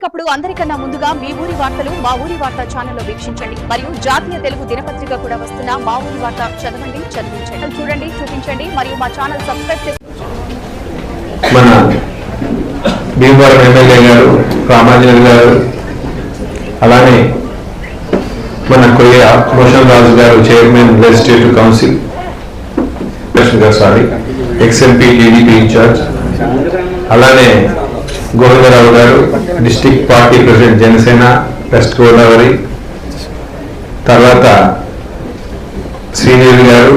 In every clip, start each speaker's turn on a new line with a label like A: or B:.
A: అప్పుడు అందరికన్నా ముందుగా మీ ఊరి వార్తలు మా ఊరి వార్త ఛానల్లో వీక్షించండి మరియు జాతీయ తెలుగు దినపత్రిక కూడా వస్తున్న మా ఊరి వార్త చదవండి, చదివించండి, చూడండి, చూపించండి మరియు మా ఛానల్ సబ్స్క్రైబ్ చేసుకోండి.
B: మన భీమవరం ఎమ్మెల్యే గారు రామాంజనేయులు గారు, అలానే మన కొయ్య Bhushan Raju garu chairman legislative council sorry ex MP TDP incharge, అలానే Govindarao garu district party president Janasena west Godavari, తర్వాత శ్రీదేవి గారు,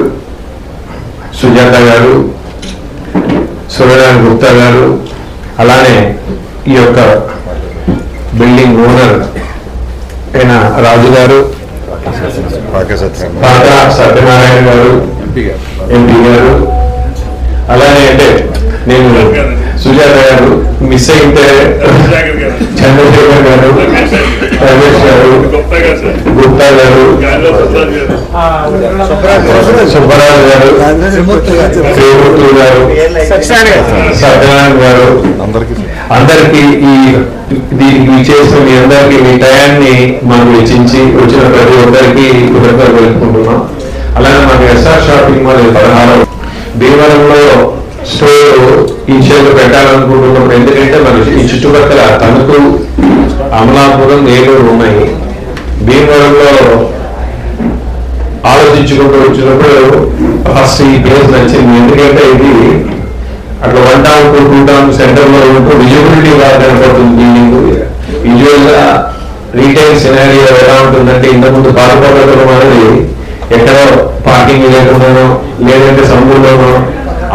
B: సుజాత గారు, సూర్యనారాయణ గుప్తా గారు, అలానే ఈ యొక్క బిల్డింగ్ ఓనర్ అయిన రాజు గారు, పాత సత్యనారాయణ గారు, ఎంపీ గారు, అలానే అంటే నేను సుజాత గారు మిస్ అయితే చంద్రశేఖర్ గారు, రమేష్ గారు, గుప్తా గారు, సుబ్బరాజు గారు, శ్రీమూర్తి గారు, సత్యనారాయణ గారు, అందరికీ ఈ చేసిన మీ అందరికీ మీ టయాన్ని మనం వెచ్చించి వచ్చిన ప్రతి ఒక్కరికి కృతజ్ఞతలు తెలుపుకుంటున్నాం. అలానే మనకి ఎస్ఆర్ షాపింగ్ మాల్ 16 భీమవరంలో స్టోర్ ఇన్షియల్ పెట్టాలనుకుంటున్నప్పుడు, ఎందుకంటే మనకి ఈ చుట్టుపక్కల తణుకు, అమలాపురం, ఏలూరు ఉన్నాయి. భీమవరంలో ఆలోచించుకుంటూ వచ్చినప్పుడు ఫస్ట్ ఈ ప్లేస్ నచ్చింది. ఎందుకంటే ఇది అట్లా 1 టౌన్ to 2 టౌన్ సెంటర్ లో ఉంటూ విజిబిలిటీ బాగా కనపడుతుంది. బిల్డింగ్ విజువల్ గా రీటైల్ సినారియో ఎలా ఉంటుందంటే, ఇంతకుముందు పాలకొండపురం అనేది ఎక్కడో పార్కింగ్ లేకుండానో లేదంటే సముద్రంలోనో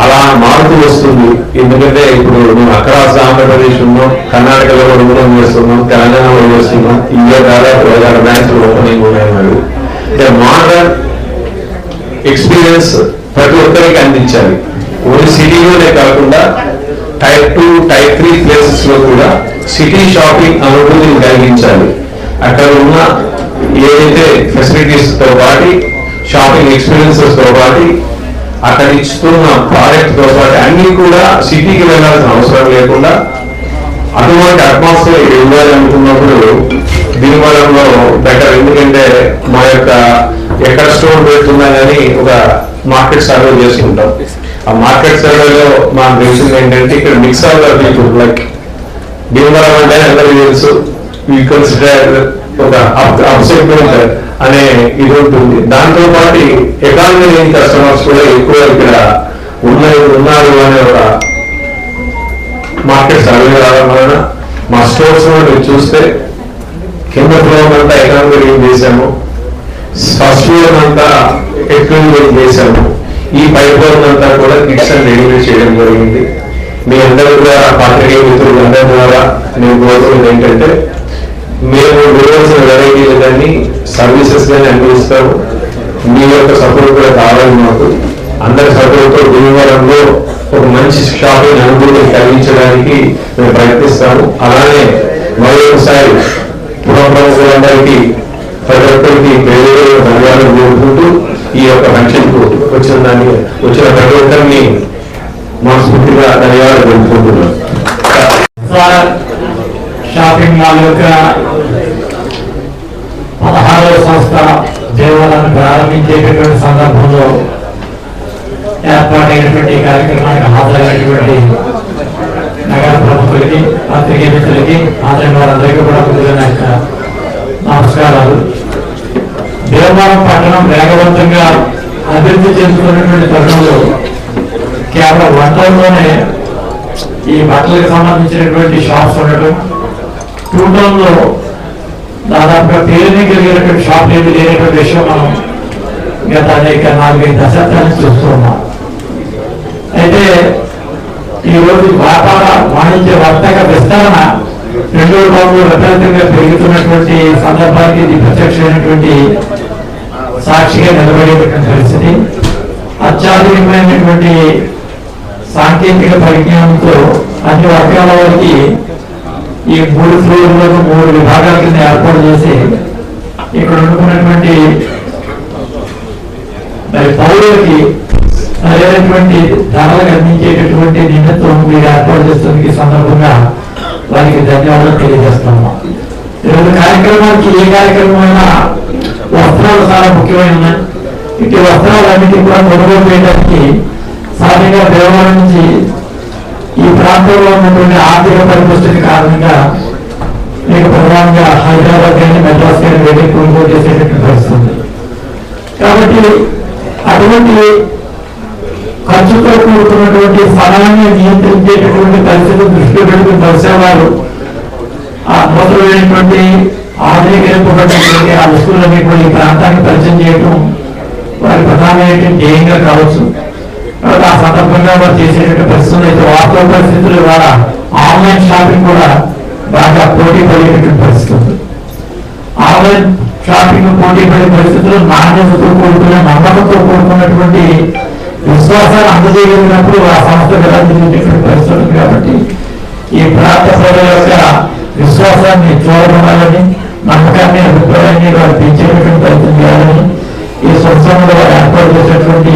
B: అలా మారుతూ వస్తుంది. ఎందుకంటే ఇప్పుడు మేము అక్రాస్ ఆంధ్రప్రదేశ్ ఉన్నాం, కర్ణాటకలో కూడా ఓపెన్ చేస్తున్నాం, తెలంగాణలో చేస్తున్నాం. ఇండియా దాదాపు 16 బ్రాంచ్లు ఓపెనింగ్ ఉన్నాయి. మోడర్న్ ఎక్స్పీరియన్స్ ప్రతి ఒక్కరికి అందించాలి. ఓన్లీ సిటీలోనే కాకుండా టైప్ 2, టైప్ 3 ప్లేసెస్ లో కూడా సిటీ షాపింగ్ అనుభూతిని కలిగించాలి. అక్కడ ఉన్న ఏదైతే ఫెసిలిటీస్ తో పాటు షాపింగ్ ఎక్స్పీరియన్సెస్ తో పాటు అక్కడ ఇస్తున్న ప్రాడక్ట్ తో పాటు అన్ని కూడా సిటీకి వెళ్ళాల్సిన అవసరం లేకుండా అటువంటి అట్మాస్ఫియర్ ఇవ్వాలి అనుకున్నప్పుడు భీమవరంలో బెటర్. ఎందుకంటే మా యొక్క ఎక్కడ స్టోర్ పెడుతున్నా కానీ ఒక మార్కెట్ సర్వే చేసుకుంటాం. ఆ మార్కెట్ సర్వేలో మాకు తెలిసింది ఏంటంటే, ఇక్కడ mix of people like Bhimavaram అంటే అందరికీ తెలుసు, యూ కన్సిడర్ ఒక అప్సెట్మెంట్ అనే ఇది ఉంటుంది. దాంతో పాటు ఎకానమీ లేని కస్టమర్స్ కూడా ఎక్కువ ఇక్కడ ఉన్నారు అనే ఒక మార్కెట్ సర్వే రావడం వలన మా స్టోర్స్ మీరు చూస్తే కింద ఫ్లోర్ అంతా ఎకానమీ ఏం చేశాము, ఫస్ట్ ఫ్లోర్ అంతా ఎక్కువ చేశాము, ఈ పై ఫ్లోర్ అంతా కూడా కిట్స్ అండ్ రెడీమేడ్ చేయడం జరిగింది. మీ అందరూ కూడా పాత్రికేయ మిత్రులు అందరి ద్వారా నేను కోరుకున్నది ఏంటంటే, మేము విలువలసిన వెరైటీలు కానీ సర్వీసెస్ కానీ అందిస్తాము. మీ యొక్క సపోర్ట్ కూడా కావాలి మాకు. అందరి సపోర్ట్తో భీమవరంలో ఒక మంచి షాపింగ్ అనుభూతిని కలిగించడానికి మేము ప్రయత్నిస్తాము. అలానే మరొకసారి పురప్రముఖులందరికీ ప్రతి ఒక్కరికి పేరు ధన్యవాదాలు కోరుకుంటూ ఈ యొక్క ఫంక్షన్కు వచ్చిన ప్రతి ఒక్కరిని మనస్ఫూర్తిగా ధన్యవాదాలు తెలుపుకుంటున్నాను.
C: షాపింగ్ మాల్ యొక్క 16వ సంస్థ దేవాలయాన్ని ప్రారంభించేటటువంటి సందర్భంలో ఏర్పాటైనటువంటి కార్యక్రమానికి హాజరైనటువంటి నగర ప్రముఖులకి, పత్రికేయ మిత్రులకి, హాజరైన వారందరికీ కూడా ముందుగా నమస్కారాలు. భీమవరం పట్టణం వేగవంతంగా అభివృద్ధి చెందుతున్నటువంటి తరుణంలో కేవలం 1 టౌన్లోనే ఈ బట్టలకు సంబంధించినటువంటి షాప్స్ ఉండటం, 2 టౌన్లో దాదాపుగా పేరుని కలిగినటువంటి షాప్ ఏమి లేనటువంటి విషయం మనం గత అనేక 4-5 దశాబ్దాల నుంచి చూస్తూ ఉన్నాం. అయితే ఈరోజు వ్యాపార వాణిజ్య వర్తక విస్తరణ 2వ టౌన్లో విపరీతంగా పెరుగుతున్నటువంటి సందర్భానికి ఇది ప్రత్యక్షమైనటువంటి సాక్షిగా నిలబడేటువంటి పరిస్థితి. అత్యాధునికమైనటువంటి సాంకేతిక పరిజ్ఞానంతో అన్ని వర్గాల వారికి ఈ 3 ఫ్లోర్లను 3 విభాగాల కింద ఏర్పాటు చేసి ఇక్కడ ఉండుకున్నటువంటి మరి పౌరులకి సరైనటువంటి ధరలకు అందించేటటువంటి నిమిత్తం మీరు ఏర్పాటు చేస్తున్న ఈ సందర్భంగా వారికి ధన్యవాదాలు తెలియజేస్తున్నాము. ఈరోజు కార్యక్రమానికి ఏ కార్యక్రమమైనా వస్త్రాలు చాలా ముఖ్యమైన ఇటు వస్త్రాలన్నిటి కూడా కొనుగోలు చేయడానికి సాధారణంగా దేవాలయం నుంచి ఈ ప్రాంతంలో ఉన్నటువంటి ఆర్థిక పరిస్థితి కారణంగా మీకు ప్రధానంగా హైదరాబాద్ కానీ మెడ్రాస్ కానీ వెళ్ళి కొనుగోలు చేసేటటువంటి పరిస్థితి. కాబట్టి అటువంటి ఖర్చుతో కూడుకున్నటువంటి స్థలాన్ని నియంత్రించేటటువంటి పరిస్థితులు దృష్టిలో పెట్టుకుని పరిశ్రమలు ఆ మొదలైనటువంటి ఆధునీకరింపబడినటువంటి ఆ వస్తువులన్నీ కూడా ఈ ప్రాంతాన్ని పరిచయం చేయడం వారి ప్రధానమైనటువంటి ధ్యేయంగా కావచ్చు. కాబట్టి ఆ సందర్భంగా వారు చేసేటువంటి పరిస్థితులు అయితే వాస్తవ పరిస్థితుల ద్వారా ఆన్లైన్ షాపింగ్ కూడా బాగా పోటీ పడేటటువంటి పరిస్థితి ఉంది. ఆన్లైన్ షాపింగ్ పోటీ పడే పరిస్థితుల్లో నాణ్యతతో కూడుకున్న నమ్మకంతో కూడుకున్నటువంటి విశ్వాసాలు అందజేయగలిగినప్పుడు ఆ సంస్థ కలిగినటువంటి పరిస్థితి ఉంది. కాబట్టి ఈ ప్రాంత ప్రజల యొక్క విశ్వాసాన్ని చూడగలని నమ్మకాన్ని అభిప్రాయాన్ని వారు పెంచేటటువంటి ప్రయత్నం చేయాలని ఈ సంస్థలో వారు ఏర్పాటు చేసినటువంటి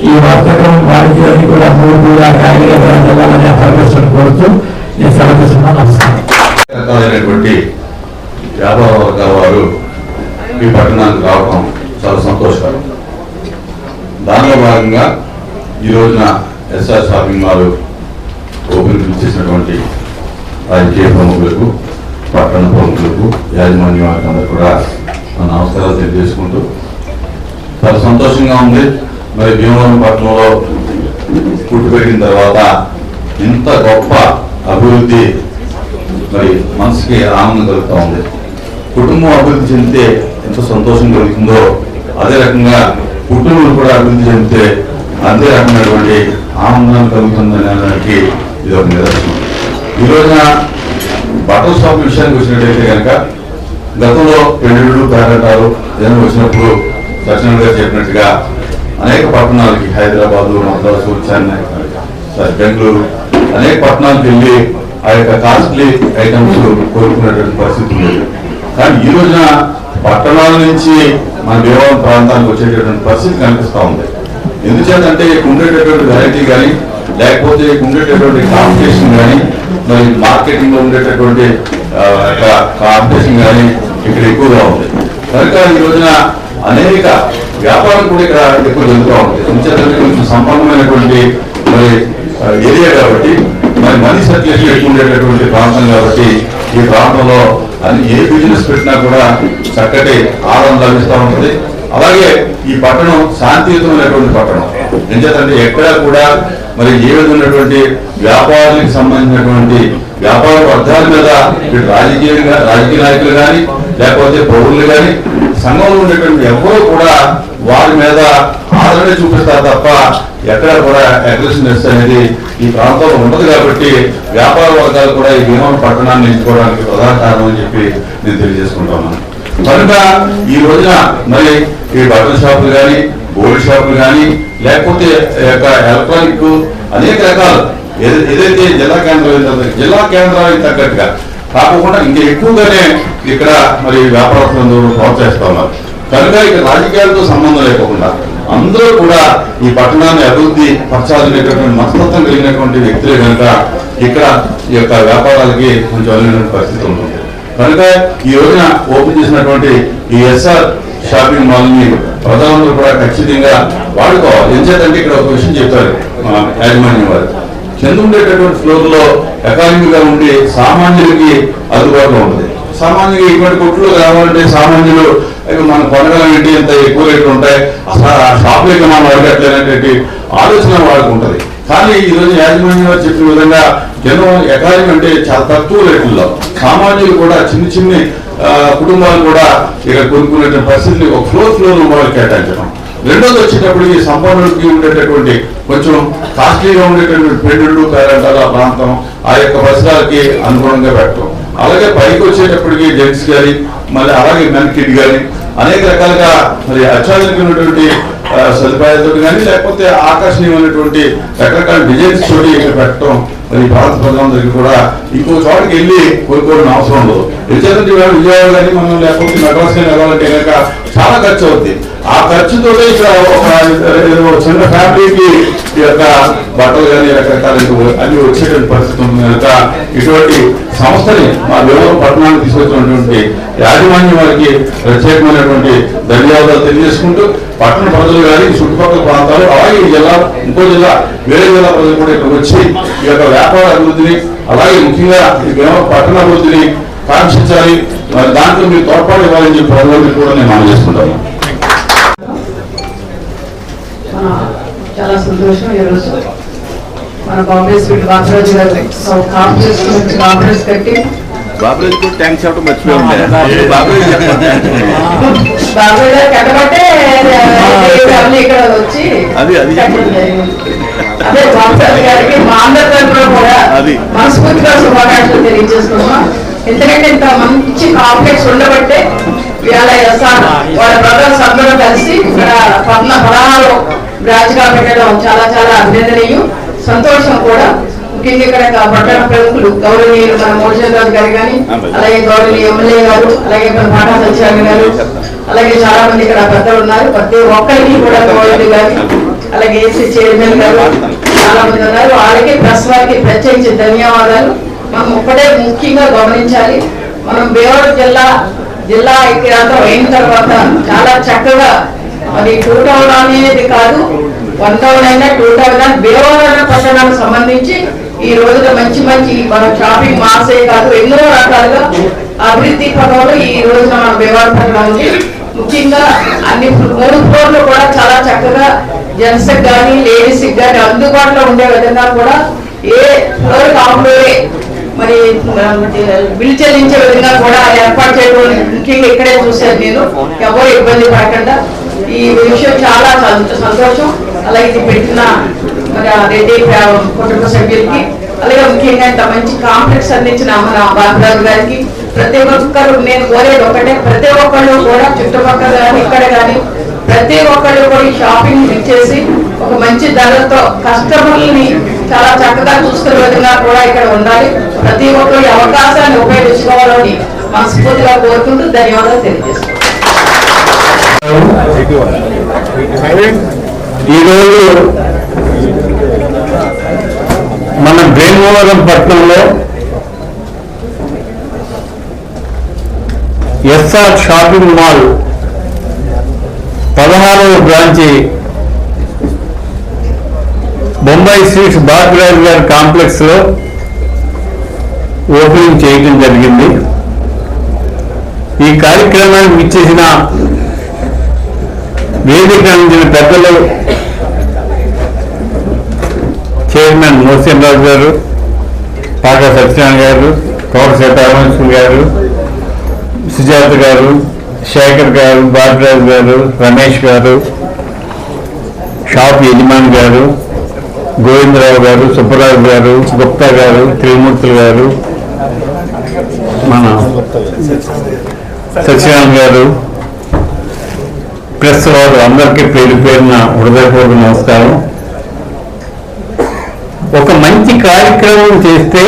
C: ఈ వర్తకం వాణిజ్యాన్ని కూడా మూడుగా ఖాళీగా వెళ్ళాలని పరమేశ్వరుని కోరుతూ నేను సెలవుస్తున్నాను. నమస్కారం.
D: రకాలైనటువంటి వ్యాపార వర్గాల వారు ఈ పట్టణానికి రావడం చాలా సంతోషకరం. దానిలో భాగంగా ఈ రోజున ఎస్ఆర్ షాపింగ్ మాల్ ఓపెన్ చేసినటువంటి రాజకీయ ప్రముఖులకు, పట్టణ ప్రముఖులకు, యాజమాన్య వారికి కూడా నమస్కారాలు తెలియజేసుకుంటూ చాలా సంతోషంగా ఉంది. మరి భీమవరం పట్టణంలో పుట్టిపెట్టిన తర్వాత ఇంత గొప్ప అభివృద్ధి మరి మనసుకి ఆనందం కలుగుతూ ఉంది. కుటుంబం అభివృద్ధి చెందితే ఎంత సంతోషం కలుగుతుందో అదే రకంగా కుటుంబం కూడా అభివృద్ధి చెందితే అదే రకమైనటువంటి ఆనందం కలుగుతుందని అనడానికి ఇది ఒక నిదర్శనం. ఈ రోజున బట్టల షాప్ విషయానికి వచ్చినట్టయితే కనుక గతంలో పెళ్లిళ్ళు పేరంటారు జనం వచ్చినప్పుడు సత్యనారాయణ గారు చెప్పినట్టుగా అనేక పట్టణాలకి హైదరాబాదు, మద్రాసు, చెన్నై, బెంగళూరు అనేక పట్టణాలకు వెళ్ళి ఆ యొక్క కాస్ట్లీ ఐటమ్స్ కోరుకునేటువంటి పరిస్థితి లేదు. కానీ ఈ రోజున పట్టణాల నుంచి మన భీమవరం ప్రాంతానికి వచ్చేటటువంటి పరిస్థితి కనిపిస్తూ ఉంది. ఎందుచేతంటే ఉండేటటువంటి వెరైటీ కానీ లేకపోతే ఉండేటటువంటి కాంపిటీషన్ కానీ మరి మార్కెటింగ్ లో ఉండేటటువంటి కాంపిటీషన్ కానీ ఇక్కడ ఎక్కువగా ఉంది. కనుక ఈ రోజున అనేక వ్యాపారం కూడా ఇక్కడ ఎక్కువ జరుగుతూ ఉంది. ఎందుచేతంటే కొంచెం సంపన్నమైనటువంటి మరి ఏరియా కాబట్టి మరి మనీ సర్క్యులేషన్ ఎక్కువ ఉండేటటువంటి ప్రాంతం కాబట్టి ఈ ప్రాంతంలో ఏ బిజినెస్ పెట్టినా కూడా చక్కటి ఆదాయం లభిస్తూ ఉంటుంది. అలాగే ఈ పట్టణం శాంతియుతమైనటువంటి పట్టణం. ఎందుకంటే ఎక్కడా కూడా మరి ఏ విధమైనటువంటి వ్యాపారానికి సంబంధించినటువంటి వ్యాపార వర్గాల మీద రాజకీయ నాయకులు కానీ లేకపోతే పౌరులు కానీ సంఘంలో ఉండేటువంటి ఎవరూ కూడా వారి మీద ఆదరణ చూపిస్తారు తప్ప ఎక్కడ కూడా అగ్రెసివ్నెస్ అనేది ఈ ప్రాంతంలో ఉండదు. కాబట్టి వ్యాపార వర్గాలు కూడా ఈ భీమవరం పట్టణాన్ని ఎంచుకోవడానికి ప్రధాన కారణం అని చెప్పి నేను తెలియజేసుకుంటున్నాను. కనుక ఈ రోజున మరి ఈ బట్టల షాపులు కానీ, గోల్డ్ షాపులు కానీ లేకపోతే ఎలక్ట్రానిక్ అనేక రకాలు ఏదైతే జిల్లా కేంద్రాలకు తగ్గట్టుగా కాకుండా ఇంకా ఎక్కువగానే ఇక్కడ మరి వ్యాపారస్తులందరూ ప్రోత్సహిస్తా ఉన్నారు. కనుక ఇక్కడ రాజకీయాలతో సంబంధం లేకుండా అందరూ కూడా ఈ పట్టణాన్ని అభివృద్ధి పరచాలనేటటువంటి మనస్తత్వం కలిగినటువంటి వ్యక్తులే కనుక ఇక్కడ ఈ యొక్క వ్యాపారాలకి కొంచెం వెళ్ళినటువంటి పరిస్థితి ఉంటుంది. కనుక ఈ రోజున ఓపెన్ చేసినటువంటి ఈ ఎస్ఆర్ షాపింగ్ మాల్ ని ప్రజలందరూ కూడా ఖచ్చితంగా వాడుకోవాలి. ఎందుకంటే ఇక్కడ ఒక విషయం చెప్పారు యాజమాన్యం వారు, కింద ఉండేటటువంటి ఫ్లోర్ లో ఎకానమీగా ఉండి సామాన్యులకి అందుబాటులో ఉంటుంది. సామాన్యులు ఇటువంటి కొట్లు కావాలంటే సామాన్యులు మనం కొనగలంటే ఇంత ఎక్కువ రేట్లు ఉంటాయి, అసలు ఆ షాపులకి మనం అడగట్లేనటువంటి ఆలోచన వాళ్ళకు ఉంటుంది. కానీ ఈ రోజు యాజమాన్యం వారు చెప్పిన విధంగా జనం ఎకానమీ అంటే చాలా తక్కువ రేట్లలో సామాన్యులు కూడా చిన్న చిన్న కుటుంబాలు కూడా ఇక్కడ కొనుక్కునేటువంటి పరిస్థితులు ఒక ఫ్లోర్ వాళ్ళు కేటాయించడం. రెండోది వచ్చేటప్పటికి సంపన్నులకి ఉండేటటువంటి కొంచెం కాస్ట్లీగా ఉండేటటువంటి పెళ్లిళ్ళు పేరంటాలు ఆ ప్రాంతం ఆ యొక్క పరిసరాలకి అనుగుణంగా పెట్టడం. అలాగే పైకి వచ్చేటప్పటికి జెంట్స్ కానీ మళ్ళీ అలాగే మెన్ కిడ్ కానీ అనేక రకాలుగా మరి అత్యాధునికమైనటువంటి సదుపాయాలతో కానీ లేకపోతే ఆకర్షణీయమైనటువంటి రకరకాల డిజైన్స్ తోటి ఇక్కడ పెట్టడం ఈ భారత ప్రజలందరికీ కూడా ఇంకో చోటకి వెళ్ళి కోరుకోవడం అవసరం ఉండదు. ఎందుకంటే విజయవాడ కానీ మనం లేకపోతే మెడ్రాస్ కానీ వెళ్ళాలంటే కనుక చాలా ఖర్చు అవుతుంది. ఆ ఖర్చుతో ఇక్కడ ఒక చిన్న ఫ్యామిలీకి ఈ యొక్క బట్టలు కానీ రకరకాల అన్ని వచ్చేటువంటి పరిస్థితి ఉంది కనుక ఇటువంటి సంస్థని మా భీమవరం పట్టణానికి తీసుకొచ్చినటువంటి యాజమాన్యం వారికి ప్రత్యేకమైనటువంటి ధన్యవాదాలు తెలియజేసుకుంటూ పట్టణ ప్రజలు కానీ చుట్టుపక్కల ప్రాంతాలు అలాగే ఈ జిల్లా ఇంకో జిల్లా వేరే జిల్లా ప్రజలు కూడా ఇక్కడికి వచ్చి ఈ యొక్క వ్యాపార అభివృద్ధిని అలాగే ముఖ్యంగా ఈ భీమవరం పట్టణ అభివృద్ధిని కాంక్షించాలి. మరి దాంట్లో మీరు తోడ్పాటు ఇవ్వాలని చెప్పి ప్రజలందరికీ కూడా నేను మనం చేసుకుంటాను.
E: చాలా సంతోషం. ఈరోజు మన బాంబే స్వీట్ బాబురాజు గారు కాంప్లెక్స్ కట్టి
F: బాబురాజు కూడా థ్యాంక్స్ చెప్పడం మర్చిపోయి బాబురాజు
E: గారు కట్టబట్టే ఇక్కడ వచ్చి
F: అది
E: అదే బాబురాజు గారికి మా అందరి తరఫున కూడా మనస్ఫూర్తిగా శుభాకాంక్షలు తెలియజేసుకున్నాం. ఎందుకంటే ఇంత మంచి కాంప్లెక్స్ ఉండబట్టే ఇవాళ వాళ్ళ బ్రదర్స్ అందరూ కలిసి ఇక్కడ 16 బ్రాంచ్గా పెట్టడం చాలా చాలా అభినందనీయం, సంతోషం కూడా. ముఖ్యంగా ఇక్కడ పట్టణ ప్రముఖులు గౌరవనీయులు మన మోహన్ గారు కానీ, అలాగే గౌరవనీయ ఎమ్మెల్యే గారు, అలాగే మన పాఠా సత్యాన్ని గారు, అలాగే చాలా మంది ఇక్కడ పెద్దలు ఉన్నారు. ప్రతి ఒక్కరికి కూడా గౌరవ గారు, అలాగే ఏసీ చైర్మన్ గారు చాలా మంది ఉన్నారు. వాళ్ళకి ప్రెస్ వారికి ప్రత్యేకించి ధన్యవాదాలు. మనం ఒక్కటే ముఖ్యంగా గమనించాలి, మనం భీమవరం జిల్లా ఐక్యరాజ్యం అయిన తర్వాత చాలా చక్కగా అది 2 టౌన్ అనేది కాదు, 1 టౌన్ అయినా 2 టౌన్ అయినా భీమవరం పట్టణానికి సంబంధించి ఈ రోజున మంచి మన షాపింగ్ మాల్సే కాదు ఎన్నో రకాలుగా అభివృద్ధి పదంలో ఈ రోజున మన భీమవరం పట్టణం ఉంది. ముఖ్యంగా అన్ని 3 ఫ్లోర్లు కూడా చాలా చక్కగా జెంట్స్ కానీ లేడీస్ కానీ అందుబాటులో ఉండే విధంగా కూడా ఏ ఫ్లోర్ కాపులోనే మరి బిల్ చెల్లించే విధంగా కూడా ఏర్పాటు చేయడం ముఖ్యంగా ఇక్కడే చూశాను నేను. ఎవరు ఇబ్బంది పడకుండా ఈ విషయం చాలా సంతోషం. అలాగే ఇది పెట్టిన మరి రెడ్డి కుటుంబ సభ్యులకి, అలాగే ముఖ్యంగా ఇంత మంచి కాంప్లెక్స్ అందించిన మన బాబురాజు గారికి ప్రతి ఒక్కరు నేను కోరేది ఒకటే, ప్రతి ఒక్కళ్ళు కూడా చుట్టుపక్కల కానీ ఇక్కడ కానీ ప్రతి ఒక్కళ్ళు కూడా ఈ షాపింగ్ ఇచ్చేసి ఒక మంచి ధరలతో కస్టమర్లని చాలా చక్కగా చూసుకునే విధంగా కూడా ఇక్కడ ఉండాలి. ప్రతి ఒక్కరు ఈ అవకాశాన్ని ఉపయోగించుకోవాలని మనస్ఫూర్తిగా కోరుకుంటూ ధన్యవాదాలు తెలియజేస్తున్నాను.
C: ఈరోజు మన భీమవరం పట్టణంలో ఎస్ఆర్ షాపింగ్ మాల్ 16వ బ్రాంచి బొంబాయి స్ట్రీట్ బాబురాజు గారి కాంప్లెక్స్ లో ఓపెనింగ్ చేయడం జరిగింది. ఈ కార్యక్రమానికి ఇచ్చేసిన వేదిక అందించిన పెద్దలు చైర్మన్ మోహన్ రాజు గారు, పాకా సత్యనారాయణ గారు, కోట సీతారామకృష్ణ గారు, సుజాత గారు, శేఖర్ గారు, బాబురాజు గారు, రమేష్ గారు, షాప్ యజమాని గారు, గోవిందరావు గారు, సుబ్బరాజు గారు, గుప్తా గారు, త్రిమూర్తులు గారు, మన సత్యనారాయణ గారు, ప్రెస్ వారు అందరికీ పేరు పేరున హృదయపూర్వక నమస్కారం. ఒక మంచి కార్యక్రమం చేస్తే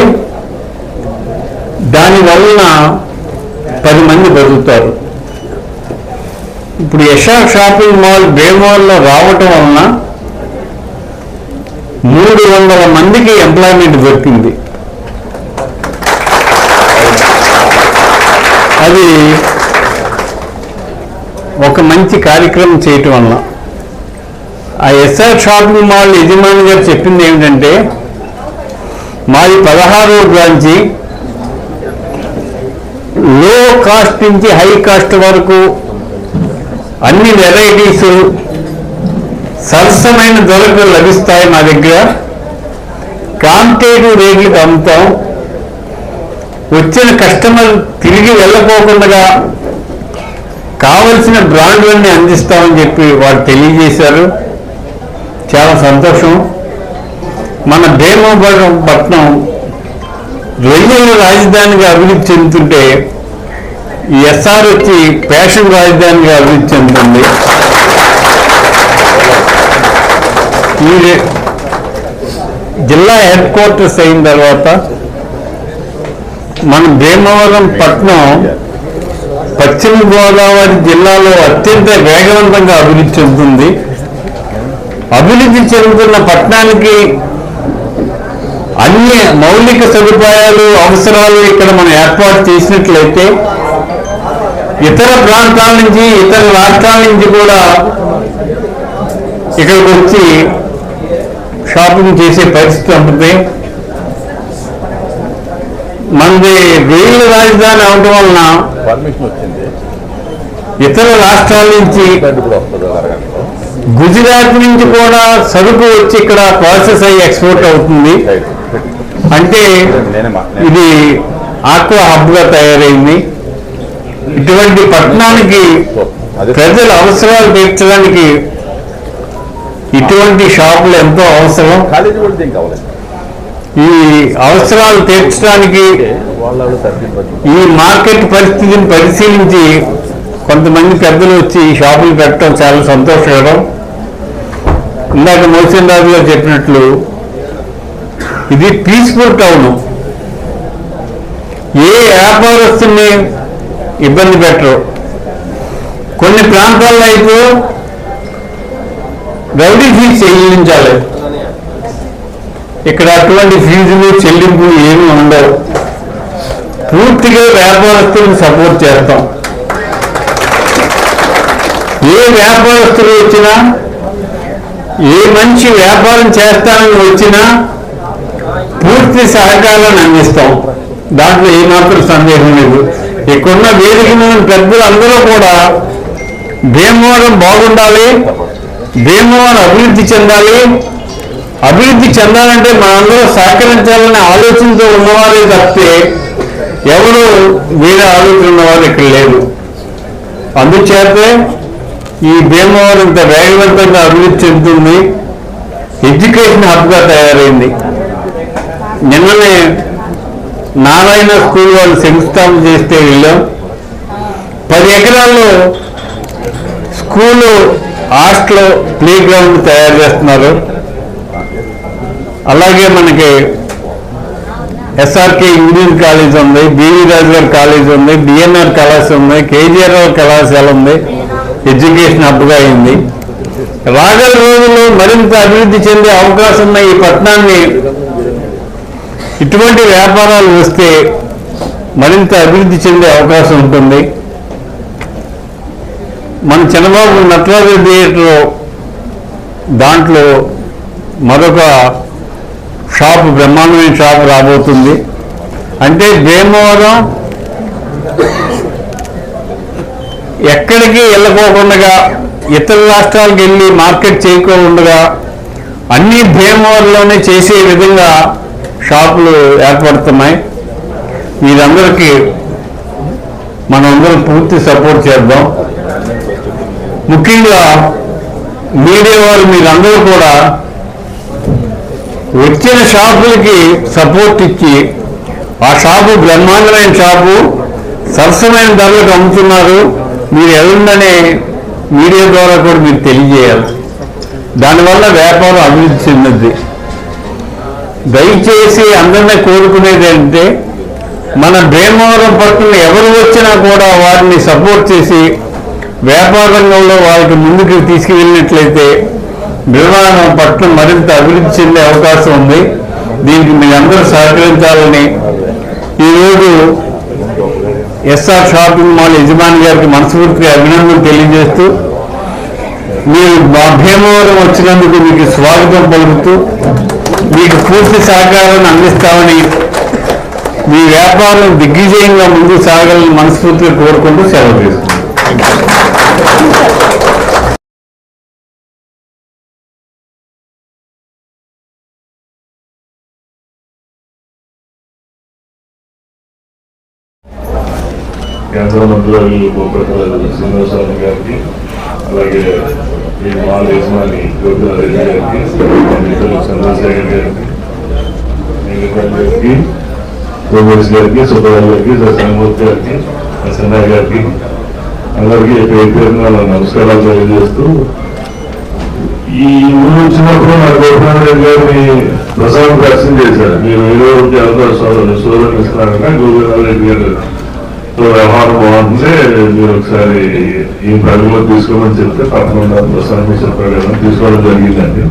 C: దానివల్ల 10 మంది బతుకుతారు. ఇప్పుడు ఎస్ఆర్ షాపింగ్ మాల్ భీమవరంలో రావటం వలన 300 మందికి ఎంప్లాయ్మెంట్ దొరికింది. అది ఒక మంచి కార్యక్రమం చేయటం వల్ల. ఆ ఎస్ఆర్ షాపింగ్ మాల్ యజమాని గారు చెప్పింది ఏమిటంటే, మాది 16వ బ్రాంచి, లో కాస్ట్ నుంచి హై కాస్ట్ వరకు అన్ని వెరైటీస్ సరసమైన ధరకు లభిస్తాయి. మా దగ్గర కాంపిటేటివ్ రేట్లకు అమ్ముతాం. వచ్చిన కస్టమర్ తిరిగి వెళ్ళకోకుండా కావలసిన బ్రాండ్లన్నీ అందిస్తామని చెప్పి వారు తెలియజేశారు. చాలా సంతోషం. మన భీమవరం పట్నం రొయ్యల రాజధానిగా అభివృద్ధి చెందుతుంటే ఎస్ఆర్ వచ్చి ఫ్యాషన్ రాజధానిగా అభివృద్ధి చెందుతుంది.
G: జిల్లా హెడ్ క్వార్టర్స్ అయిన తర్వాత మన భీమవరం పట్టణం పశ్చిమ గోదావరి జిల్లాలో అత్యంత వేగవంతంగా అభివృద్ధి చెందుతుంది. అభివృద్ధి చెందుతున్న పట్టణానికి అన్ని మౌలిక సదుపాయాలు అవసరాలు ఇక్కడ మనం ఏర్పాటు చేసినట్లయితే ఇతర ప్రాంతాల నుంచి ఇతర రాష్ట్రాల నుంచి కూడా ఇక్కడికి వచ్చి షాపింగ్ చేసే పరిస్థితి ఉంటుంది. మనది రైలు రాజధాని అవడం వలన ఇతర రాష్ట్రాల నుంచి గుజరాత్ నుంచి కూడా సరుకు వచ్చి ఇక్కడ ప్రాసెస్ అయ్యి ఎక్స్పోర్ట్ అవుతుంది. అంటే ఇది ఆక్వా హబ్గా తయారైంది. ఇటువంటి పట్టణానికి ప్రజల అవసరాలు తీర్చడానికి ఇటువంటి షాపులు ఎంతో అవసరం. ఈ అవసరాలు తీర్చడానికి ఈ మార్కెట్ పరిస్థితిని పరిశీలించి కొంతమంది పెద్దలు వచ్చి షాపులు పెట్టడం చాలా సంతోషకరం. ఇందాక మోహన్ రాజు గారు చెప్పినట్లు ఇది పీస్ఫుల్ టౌన్. ఏ వ్యాపారస్తుని ఇబ్బంది పెట్టరు. కొన్ని ప్రాంతాల్లో అయితే రౌడీ ఫీజు చెల్లించాలి. ఇక్కడ అటువంటి ఫీజులు చెల్లింపులు ఏమీ ఉండవు. పూర్తిగా వ్యాపారస్తులకు సపోర్ట్ చేస్తాం. ఏ వ్యాపారస్తులు వచ్చినా ఏ మంచి వ్యాపారం చేస్తానని వచ్చినా పూర్తి సహకారాన్ని అందిస్తాం. దాంట్లో ఏమాత్రం సందేహం లేదు. ఇక్కడున్న వేదిక మీద పెద్దలు అందరూ కూడా భీమవరం బాగుండాలి, భీమవరం అభివృద్ధి చెందాలి. అభివృద్ధి చెందాలంటే మనందరూ సహకరించాలనే ఆలోచనతో ఉన్నవారే తప్పితే ఎవరు వేరే ఆలోచన ఉన్నవారు ఇక్కడ లేరు. అందుచేతే ఈ భీమవరం ఇంత వేగవంతంగా అభివృద్ధి చెందుతుంది. ఎడ్యుకేషన్ హబ్గా తయారైంది. నిన్ననే నారాయణ స్కూల్ వాళ్ళు శంకుస్థాపన చేస్తే వెళ్ళాం. 10 ఎకరాల్లో స్కూలు, హాస్టల్, ప్లే గ్రౌండ్ తయారు చేస్తున్నారు. అలాగే మనకి ఎస్ఆర్కే ఇంజనీరింగ్ కాలేజ్ ఉంది, బివి రాజు గారి కాలేజ్ ఉంది, డిఎన్ఆర్ కళాశాల ఉంది, కేజీఆర్ కళాశాల ఉంది. ఎడ్యుకేషన్ హబ్గా అయింది. రాగల రోజుల్లో మరింత అభివృద్ధి చెందే అవకాశం ఉన్న ఈ పట్టణాన్ని ఇటువంటి వ్యాపారాలు వస్తే మరింత అభివృద్ధి చెందే అవకాశం ఉంటుంది. మన చంద్రబాబు నటరాజు థియేటర్ దాంట్లో మరొక షాపు, బ్రహ్మాండమైన షాపు రాబోతుంది. అంటే భీమవరం ఎక్కడికి వెళ్ళకోకుండా ఇతర రాష్ట్రాలకు వెళ్ళి మార్కెట్ చేయకుండా అన్ని భీమవరంలోనే చేసే విధంగా షాపులు ఏర్పడుతున్నాయి. వీరందరికీ మనందరం పూర్తి సపోర్ట్ చేద్దాం. ముఖ్యంగా మీడియా వారు మీరందరూ కూడా వచ్చిన షాపులకి సపోర్ట్ ఇచ్చి ఆ షాపు బ్రహ్మాండమైన షాపు, సరసమైన ధరలకు అమ్ముతున్నారు, మీరు ఎవరుందనే మీడియా ద్వారా కూడా మీరు తెలియజేయాలి. దానివల్ల వ్యాపారం అభివృద్ధి చెందుద్ది. దయచేసి అందరినీ కోరుకునేది అంటే మన భీమవరం పట్టణం ఎవరు వచ్చినా కూడా వారిని సపోర్ట్ చేసి వ్యాపార రంగంలో వాళ్ళకి ముందుకు తీసుకువెళ్ళినట్లయితే భీమవరం పట్టణం మరింత అభివృద్ధి చెందే అవకాశం ఉంది. దీనికి మీరందరూ సహకరించాలని ఈరోజు ఎస్ఆర్ షాపింగ్ మాల్ యజమాని గారికి మనస్ఫూర్తిగా అభినందనలు తెలియజేస్తూ మీరు మా భీమవరం వచ్చినందుకు మీకు స్వాగతం పలుకుతూ మీకు పూర్తి సహకారాన్ని అందిస్తామని, మీ వ్యాపారం దిగ్విజయంగా ముందుకు సాగాలని మనస్ఫూర్తిగా కోరుకుంటూ సెలవు తీసుకుంటాం.
H: కేంద్ర మంత్రులు గోపేశ్వర శ్రీనివాసరావు గారికి, అలాగే ఈ మాల్ యజమాని గోపినాథ్ గారికి, మిత్రులు చంద్రశేఖర్ గారికి, గారికి, గోపేష్ గారికి, సుబ్బారావు గారికి, సంగమూర్తి గారికి, సన్నయ్య గారికి అందరికీ పేరు పేరున నమస్కారాలు తెలియజేస్తూ ఈ ఊరు వచ్చినప్పుడు నా గోపాలరెడ్డి గారిని ప్రసాద్ దర్శనం చేశారు. మీరు ఏదో సోదరులు ఇస్తున్నారన్నా గోపాలరెడ్డి గారు వ్యవహారం బాగుంటే మీరు ఒకసారి ఈ పరిధిలో తీసుకోమని చెప్తే తప్పకుండా ప్రసాద్ చెప్పారు తీసుకోవడం జరిగిందండి.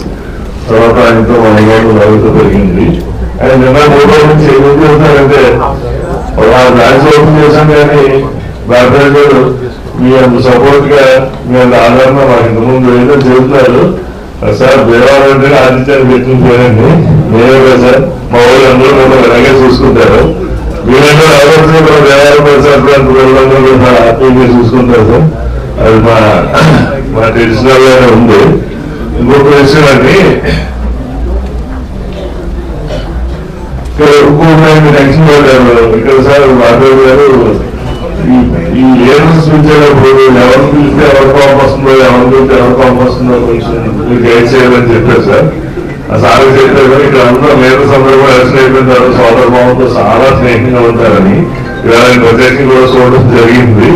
H: తర్వాత ఆయనతో మా అలవాటు పెరిగింది. ఆయన నిన్న ఫోటో నుంచి ఏం చేస్తారంటే బ్రాంచ్ ఓపెన్ చేశాం కానీ బాబాయ్ గారు మీ అంత సపోర్ట్ గా మీ అంత ఆదరణ మాకు ఇంతకుముందు ఏదో చెబుతున్నారు సార్. దేవాలంటే ఆదిత్యాన్ని పెట్టిపోయారండి. నేనే కదా సార్, మా ఊళ్ళు అందరూ కూడా ఇలాగే చూసుకుంటారు. మీరంటే ఎవరైతే కూడా దేవాలయం పరిసరాలు హ్యాపీగా చూసుకుంటారు సార్. అది మా ట్రెడిషనల్ గానే ఉంది. ఇంకొక విషయం అండి, ఇక్కడ ఎక్కువ టెన్షన్ పడ్డారు ఇక్కడ సార్. బాబాయ్ గారు ఈ లీడర్స్ పిలిచేటప్పుడు ఎవరు పిలిస్తే ఎవరు కోపం వస్తుందో, ఎవరు పిలిస్తే ఎవరు కోపం వస్తుందో కొంచెం మీరు గైడ్ చేయాలని చెప్పారు సార్. ఆ సార్ చెప్పారు ఇక్కడ అందరూ లీడర్స్ అందరూ కూడా అరెస్ట్ అయిపోయిన తర్వాత సోదర భావంతో చాలా స్నేహంగా ఉంటారని ఇవాళ ప్రత్యేకంగా కూడా చూడడం జరిగింది.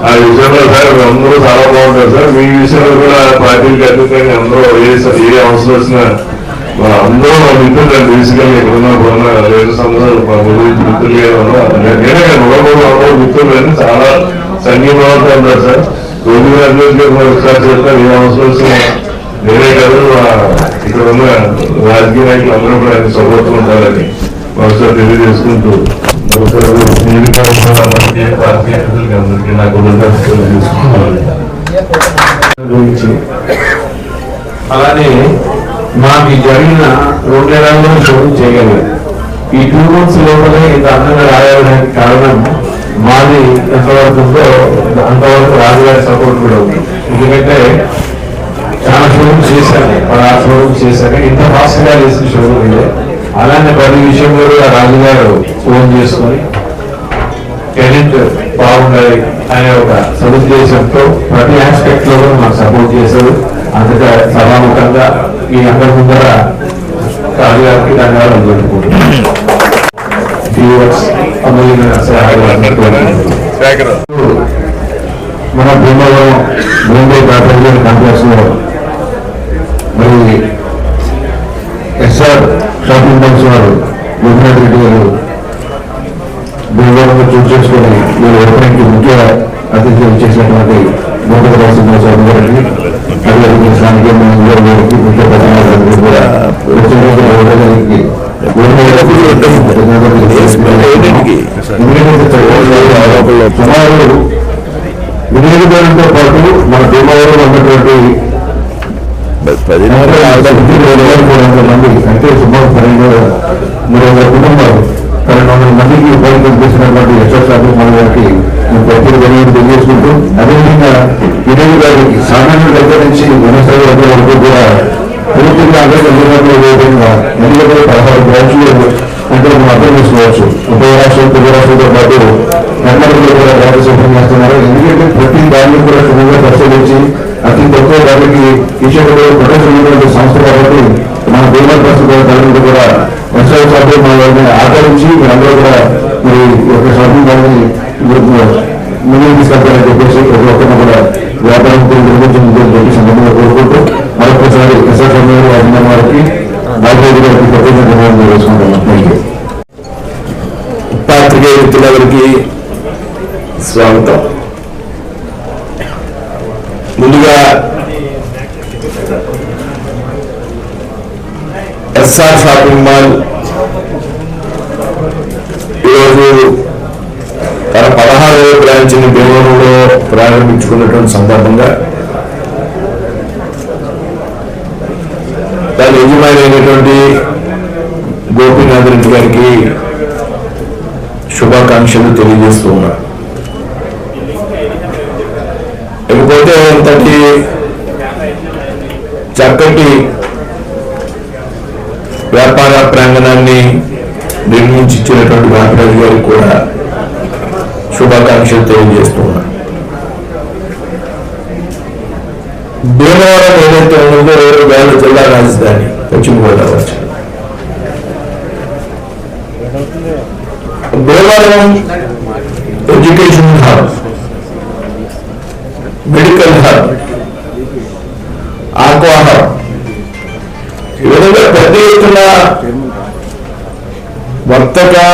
H: ఆ విషయంలో సార్ అందరూ చాలా బాగుంటారు సార్. మీ విషయంలో కూడా పార్టీలకు అతీతంగా అందరూ ఏ అవసరం వచ్చినా అందరూ మా మిత్రులు బేసికల్గా ఎక్కడున్నా లీడర్స్ అందరూ మా మిత్రులు నేనే అందరూ మిత్రులు అని చాలా సంఘీభావంతో ఉంటారు సార్. రోజు ఒకసారి చెప్తారు ఏ అవసరం వచ్చినా నేనే కాదు ఇక్కడ ఉన్న రాజకీయ నాయకులు అందరూ కూడా ఆయన సపోర్ట్ ఉంటారని ఒకసారి తెలియజేసుకుంటూ అందరికీ నాకు
C: అలానే మాకు జరిగిన 2 నెలల్లో షోరూమ్ చేయగలిగారు. ఈ 2 months లోపలే ఇంత అందంగా రాయడానికి కారణం మాది ఎంతవరకు ఉందో అంతవరకు రాజుగారి సపోర్ట్ కూడా ఉంది. ఎందుకంటే చాలా షోరూమ్ చేశాను, 16 షోరూమ్ చేశాను. ఇంత ఫాస్ట్ గా చేసిన షోరూమ్ ఇదే. అలానే ప్రతి విషయంలో కూడా రాజుగారు ఫోన్ చేసుకొని టెనెంట్ బాగుండాలి అనే ఒక సదుద్దేశంతో ప్రతి ఆస్పెక్ట్ లో కూడా మాకు సపోర్ట్ చేశారు. అంతగా సభాముఖంగా ఈ అందరి ముందర రాజుగారికి ధన్యవాదాలు చెప్పుకుంటున్నాను. మన భీమవరం ముంబై బ్యాటరీ కాంప్లెక్స్ లో మరి ఎస్ఆర్ షాపింగ్ మాల్స్ వారు గోపినాథ్ రెడ్డి గారు భీమవరంలో చూస్ చేసుకుని మీరు ఓపెనింగ్ కి ముఖ్య అతిథులు చేసినటువంటి గోపినాథ శ్రీనివాసరావు గారికి అదేవిధంగా స్థానిక గారికి ముఖ్య ప్రధాన కూడా సుమారు వినియోగదారులతో పాటు మన భీమవరంలో ఉన్నటువంటి 400 మంది అంటే సుమారు 300 కుటుంబాలు 1200 మందికి ఉపయోగం చేసినటువంటి ఎస్ఆర్ షాపింగ్ మాల్ గారికి మేము ప్రత్యేక ధన్యవాదాలు తెలియజేసుకుంటూ అదేవిధంగా వినియోగదారులకి సామాన్యుల దగ్గర నుంచి విమర్శల వరకు కూడా పూర్తిగా అందరికీ అందుబాటులో విధంగా ఎందుకంటే 16 బ్రాంచ్లు అంటే మనం అర్థం చేసుకోవచ్చు. ఉభయ రాష్ట్రాలు తెలుగు రాష్ట్రాలతో పాటు కర్ణాటకలో కూడా బ్రాంచెస్ ఓపెన్ చేస్తున్నారు. ఎందుకంటే ప్రతి దాన్ని కూడా క్షుణ్ణంగా పరిశీలించి అతి తక్కువ ధరలకి ఇచ్చేటప్పుడు ప్రొటెక్షన్ సంస్థ కాబట్టి మన బీమా ప్రస్తుత ధరలు కూడా ఎస్ఐ షాపింగ్ మాల్ని ఆదరించి మీరందరూ కూడా మరి ఒక షాపింగ్ మాల్ని ముందుకు తీసుకెళ్తారని చెప్పేసి ప్రతి ఒక్కరిని కూడా వ్యాపారం నిర్మించిన సందర్భంగా కోరుకుంటూ మరొకసారి ఎస్ఆర్ షాపింగ్ రాజధాని వారికి బాధ్యత గారికి ప్రత్యేక ధన్యవాదాలు చేసుకుంటున్నాం.
G: పాత్రికేయ మిత్రులందరికీ స్వాగతం. ముందుగా ఎస్ఆర్ షాపింగ్ మాల్ ఈరోజు తన 16వ బ్రాంచ్ని భీమవరంలో ప్రారంభించుకున్నటువంటి సందర్భంగా దాని యజమాని అయినటువంటి గోపీనాథ్ రెడ్డి గారికి శుభాకాంక్షలు తెలియజేస్తూ ఉన్నారు. ఇకపోతే అంతటి చక్కటి వ్యాపార ప్రాంగణాన్ని నిర్మించి ఇచ్చినటువంటి వెంకటరాజు గారికి కూడా శుభాకాంక్షలు తెలియజేస్తూ ఉన్నారు. భీమవరం ఏదైతే ఉన్నదో వేల జిల్లా రాజధాని పశ్చిమ Godavari. Bhimavaram education hub, medical hub, aqua hub,
H: కొత్తగా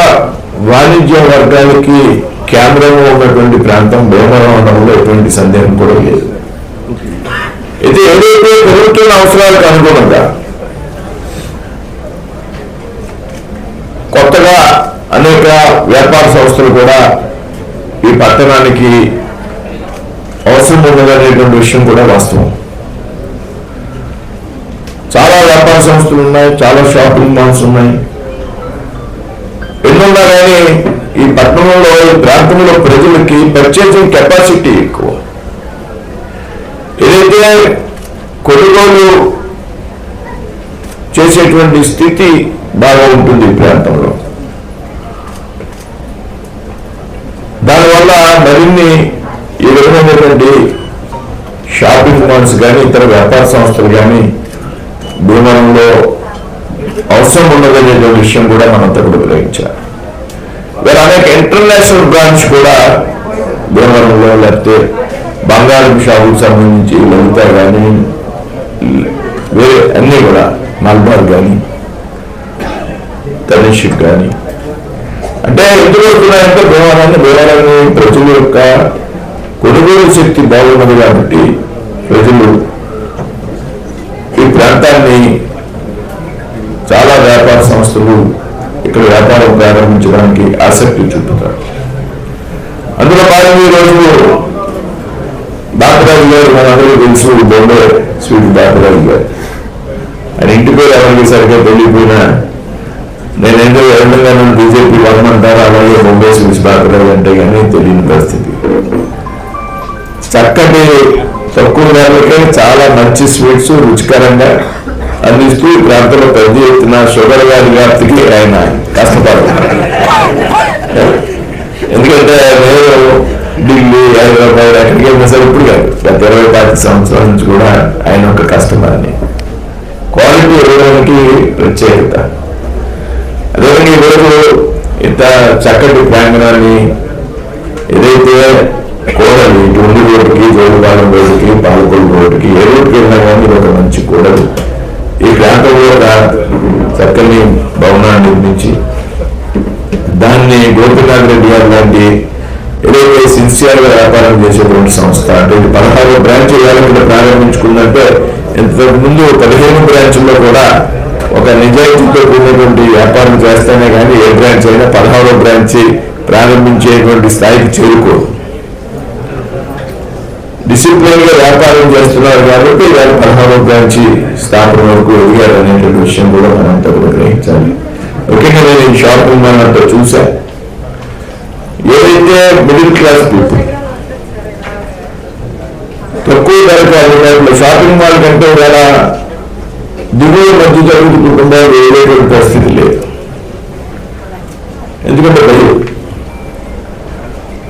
H: వాణిజ్య వర్గాలకి కేంద్రంగా ఉన్నటువంటి ప్రాంతం భీమవరం అనడంలో ఎటువంటి సందేహం కూడా లేదు. అయితే ఏదైతే ప్రభుత్వ అవసరాలకు అనుగుణంగా కొత్తగా అనేక వ్యాపార సంస్థలు కూడా ఈ పట్టణానికి అవసరం ఉన్నదనేటువంటి విషయం కూడా వాస్తవం. చాలా వ్యాపార సంస్థలు ఉన్నాయి, చాలా షాపింగ్ మాల్స్ ఉన్నాయి. ఎన్నున్నా కానీ ఈ పట్టణంలో ఈ ప్రాంతంలో ప్రజలకి పర్చేసింగ్ కెపాసిటీ ఎక్కువ. ఏదైతే కొనుగోలు చేసేటువంటి స్థితి బాగా ఉంటుంది ఈ ప్రాంతంలో. దానివల్ల మరిన్ని ఈ విధమైనటువంటి షాపింగ్ మాల్స్ కానీ ఇతర వ్యాపార సంస్థలు కానీ భీమవరంలో అవసరం ఉన్నదనే విషయం కూడా మనంతా కూడా గ్రహించాలి. వేరే అనేక ఇంటర్నేషనల్ బ్రాంచ్ కూడా భీమవరంలో, లేకపోతే బంగారం షాపుకు సంబంధించి లలిత కానీ వేరే అన్నీ కూడా మల్బార్ కానీ తనిషిక్ కానీ అంటే ఎందుకు వస్తున్నాయంటే భీమవరాన్ని ప్రజల యొక్క కొనుగోలు శక్తి బాగున్నది కాబట్టి ప్రజలు ఈ ప్రాంతాన్ని చాలా వ్యాపార సంస్థలు ఇక్కడ వ్యాపారం ప్రారంభించడానికి ఆసక్తి చూపుతారు. అందులో భాగంగా ఈరోజు బాపరాజు గారు మనందరూ తెలుసు, బొంబే స్వీట్ బాపరాజు గారు. ఆయన ఇంటి పేరు ఎవరికి సరిగ్గా తెలియపోయినా నేనేందో ఎవరిగా నన్ను బీజేపీ వదమంటారు, అలాగే బొంబే స్వీట్స్ బాపరాజు అంటే కానీ తెలియని పరిస్థితి. చక్కటి తక్కువ ధరలకే చాలా మంచి స్వీట్స్ రుచికరంగా అందిస్తూ ఈ ప్రాంతంలో పెద్ద ఎత్తున షుగర్ వ్యాధికి ఆయన కష్టపడుతున్నారు. ఎందుకంటే నేను ఢిల్లీ, హైదరాబాద్ ఎక్కడికి వెళ్ళినా సరే ఇప్పుడు కాదు, గత 20-25 సంవత్సరాల నుంచి కూడా ఆయన ఒక కస్టమర్ని. క్వాలిటీ ఇవ్వడానికి ప్రత్యేకత. అదేవిధంగా ఈరోజు ఇంత చక్కటి ప్రాంగణాన్ని ఏదైతే కూడలు ఇటు ఉండి రోడ్డుకి, జోడుపాలెం రోడ్డుకి, పాలకొల్లు రోడ్డుకి, ఏ రోడ్డుకి వెళ్ళినా కానీ ఒక మంచి కూడలు ఈ ప్రాంతంలో ఒక చక్కని భవనాన్ని నిర్మించి దాన్ని గోపినాథ్ రెడ్డి గారు లాంటి ఏదైతే సిన్సియర్ గా వ్యాపారం చేసేటువంటి సంస్థ అంటే 16వ బ్రాంచ్ ఇక్కడ ప్రారంభించుకుందంటే ఇంతకు ముందు 15 బ్రాంచ్ల్లో కూడా ఒక నిజాయితీతో కూడినటువంటి వ్యాపారం చేస్తేనే కానీ ఏ బ్రాంచ్ అయినా 16వ బ్రాంచ్ ప్రారంభించేటువంటి స్థాయికి చేరుకోదు. డిసిప్లిన్ గా వ్యాపారం చేస్తున్నారు కాబట్టి వాళ్ళు 16వ బ్రాంచ్ స్థాపన వరకు ఎదిగారు అనేటువంటి విషయం కూడా మనంతా కూడా గ్రహించాలి. ముఖ్యంగా నేను ఈ షాపింగ్ మాల్ అంతా చూసా. ఏదైతే మిడిల్ క్లాస్ పీపుల్ తక్కువ ధరకు షాపింగ్ మాల్ కంటే వేళ దిగువ మధ్య తరగతి కుటుంబాలు వేరేటువంటి పరిస్థితి లేదు. ఎందుకంటే భయం,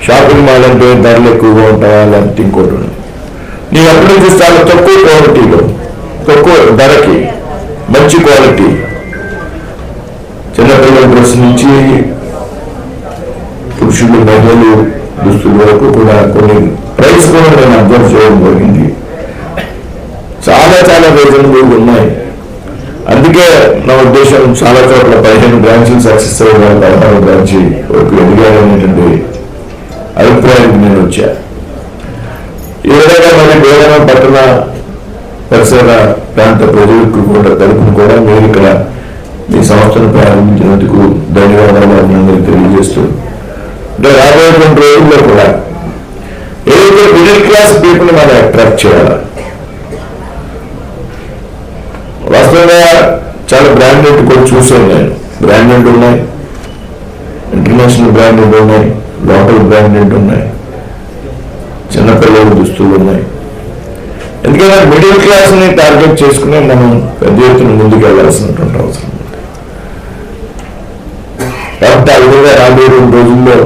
H: షాపింగ్ మాల్ అంటే ధరలు ఎక్కువగా ఉంటాయా లేకపోతే ఇంకోటి ఉంది. నీకు అప్పటి నుంచి చాలా తక్కువ క్వాలిటీలో తక్కువ ధరకి మంచి క్వాలిటీ చిన్నపిల్లల డ్రెస్ నుంచి పురుషులు మహిళలు దుస్తుల వరకు కూడా కొన్ని ప్రైస్ కూడా నేను అబ్జర్వ్ చేయడం జరిగింది. చాలా చాలా రీజనబుల్ ఉన్నాయి. అందుకే నా ఉద్దేశం చాలా చోట్ల 15 బ్రాంచ్లు సక్సెస్ అయ్యారు, 16వ బ్రాంచ్ వరకు ఎదిగారనేటువంటి అభిప్రాయానికి నేను వచ్చా. ఈ విధంగా మరి భీమవరం పట్టణ పరిసర ప్రాంత ప్రజలకు కూడా తరపున కూడా మీరు ఇక్కడ మీ సంస్థను ప్రారంభించినందుకు ధన్యవాదాలు అందరికీ తెలియజేస్తూ, అంటే రాబోయేటువంటి రోజుల్లో కూడా ఏదైతే మిడిల్ క్లాస్ పీపుల్ మనం అట్రాక్ట్ చేయాలి. వాస్తవంగా చాలా బ్రాండెడ్ కూడా చూసాను నేను. బ్రాండెడ్ ఉన్నాయి, ఇంటర్నేషనల్ బ్రాండెడ్ ఉన్నాయి, లోకల్ బ్రాండెడ్ ఉన్నాయి, చిన్నపిల్లల దుస్తులు ఉన్నాయి. ఎందుకంటే మిడిల్ క్లాస్ ని టార్గెట్ చేసుకుని మనం పెద్ద ఎత్తున ముందుకు వెళ్లాల్సినటువంటి అవసరం ఉంది. కాబట్టి ఆ విధంగా రాబోయే 2 రోజుల్లో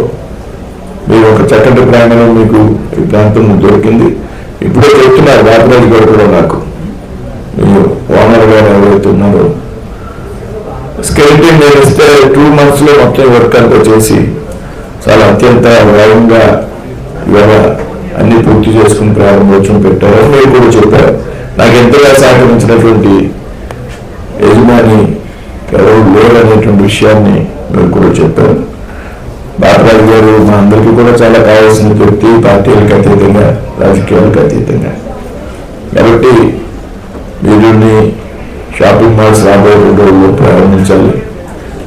H: మీరు ఒక చక్కటి ప్రాంగణం మీకు ఈ ప్రాంతం దొరికింది. ఇప్పుడే చెప్తున్నారు బాపరాజు గారు కూడా నాకు, మీరు ఓనర్ గారు ఎవరైతే ఉన్నారో స్కెల్టింగ్ నేను ఇస్తే 2 months లో మొత్తం వర్క్ అంతా చేసి చాలా అత్యంత వేగంగా ఇవాళ అన్ని పూర్తి చేసుకుని ప్రారంభోత్సవం పెట్టారు. మీరు కూడా చెప్పారు. నాకు ఎంతగా సహకరించినటువంటి యజమాని ఎవరు లేరు అనేటువంటి విషయాన్ని మీరు కూడా చెప్పారు. బాలరాజు గారు మా అందరికీ కూడా చాలా కావాల్సిన వ్యక్తి, పార్టీలకు అతీతంగా, రాజకీయాలకు అతీతంగా. కాబట్టి వీరిని షాపింగ్ మాల్స్ రాబోయే రోజుల్లో ప్రారంభించాలి.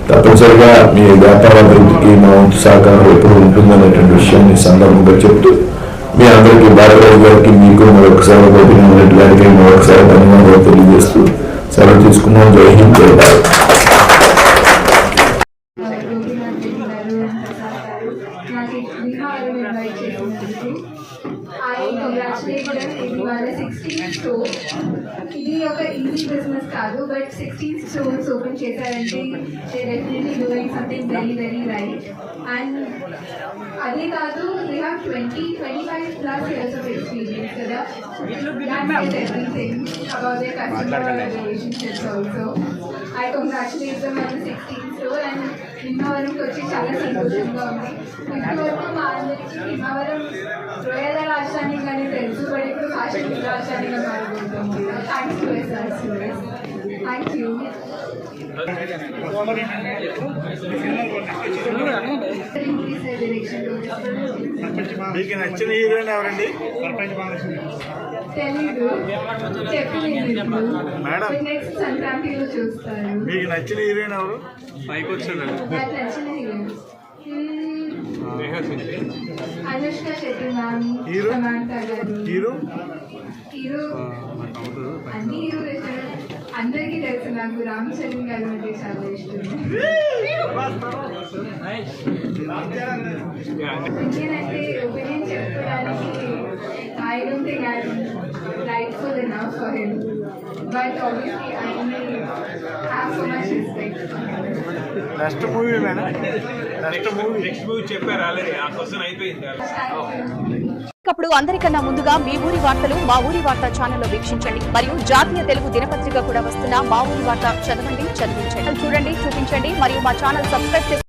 H: తప్పనిసరిగా మీ వ్యాపార అభివృద్ధికి మా వంతు సహకారం ఎప్పుడు ఉంటుందనేటువంటి విషయాన్ని సందర్భంగా చెప్తూ మీ అందరికీ బాలరాజు గారికి, మీకు మరొకసారి గోపీనాథ్ రెడ్డి గారికి మరొకసారి ధన్యవాదాలు తెలియజేస్తూ సెలవు తీసుకున్నాం. జై హింద్, జై భారత్.
I: ఇది ఒక ఈజీ బిజినెస్ కాదు, బట్ 16 స్టోర్స్ ఓపెన్ చేశారంటే they definitely doing something very very right. And అదే కాదు, they have 20-25+ years of experience కదా. That is everything about their customer relationships also. I congratulate them on the 16th store and భీమవరంకి వచ్చి చాలా సంతోషంగా ఉంది. ఇప్పటివరకు మా అందరికీ భీమవరం రొయ్యల రాజధానిగానే తెలుసు, బట్ ఇప్పుడు ఫ్యాషన్ రాజధానిగా మారిపోతుంది. Thanks to SR stores. Thank you.
F: మీకు నచ్చిన హీరోయిన్ ఎవరండి?
I: తెలీదు, చెప్పలేదు
F: మేడం.
I: నెక్స్ట్ సంక్రాంతిలో చూస్తారు.
F: మీకు నచ్చిన హీరోయిన్ ఎవరు?
I: నాకు నచ్చిన heroine Anushka Shetty ma'am,
F: hero?
I: Samantha గారు.
F: హీరో
I: అన్ని హీరోలు ఇష్టం, అందరికీ తెలుసు. నాకు రామ్ చరణ్ గారు అంటే చాలా ఇష్టం. ఇంకేనంటే ఒపీనియన్ చెప్పుకోవడానికి I don't think I'm rightful enough for him, but obviously I have so much respect for him.
F: Next movie madam, next movie చెప్పారు ఆల్రెడీ, ఆ క్వశ్చన్ అయిపోయింది.
A: అప్పుడు అందరికన్నా ముందుగా మీ ఊరి వార్తలు మా ఊరి వార్త ఛానల్లో వీక్షించండి మరియు జాతీయ తెలుగు దినపత్రిక కూడా వస్తున్న మా ఊరి వార్త చదవండి, చదివించండి. చూడండి, చూపించండి మరియు మా ఛానల్ సబ్స్క్రైబ్